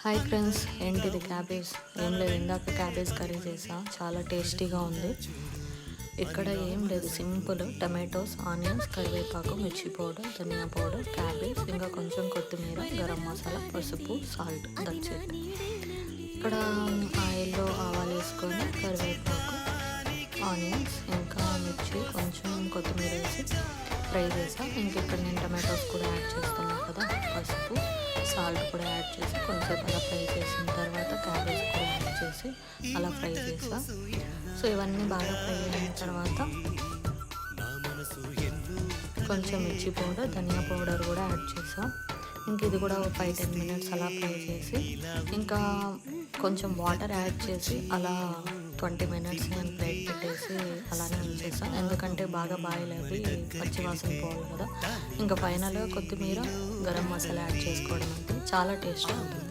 Hi friends, ఏంటిది cabbage? ఏం లేదు, ఇందాక క్యాబేజ్ కర్రీ చేసా, చాలా టేస్టీగా ఉంది. ఇక్కడ ఏం లేదు, సింపుల్ టమాటోస్, ఆనియన్స్, కరివేపాకు, మిర్చి పౌడర్, ధనియా పౌడర్, క్యాబేజ్, ఇంకా కొంచెం కొత్తిమీర, గరం మసాలా, పసుపు, సాల్ట్, దట్స్ ఇట్. ఇక్కడ ఆయిల్లో ఆవాలు వేసుకొని కరివేపాకు, ఆనియన్స్, ఇంకా మిర్చి, కొంచెం కొత్తిమీర వేసి ఫ్రై చేసా. ఇంకా ఇక్కడ నేను టమాటోస్ కూడా యాడ్ చేస్తున్నాను కదా, పసుపు, సాల్ట్ కూడా యాడ్ చేసి కొంచెం అలా ఫ్రై చేసిన తర్వాత క్యాబేజ్ కూడా యాడ్ చేసి అలా ఫ్రై చేసా. సో ఇవన్నీ బాగా ఫ్రై అయిన తర్వాత కొంచెం మిర్చి పౌడర్, ధనియా పౌడర్ కూడా యాడ్ చేసా. ఇంక ఇది కూడా 5-10 మినిట్స్ అలా ఫ్రై చేసి ఇంకా కొంచెం వాటర్ యాడ్ చేసి అలా 20 మినిట్స్ నేను ప్లేట్ పెట్టేసి అలానే ఉంచేసాను. ఎందుకంటే బాగా బాయిల్ అయ్యి పచ్చి వాసన పోవాలి కదా. ఇంకా ఫైనల్గా కొత్తిమీర, గరం మసాలా యాడ్ చేసుకోవడం అంటే చాలా టేస్ట్గా ఉంటుంది.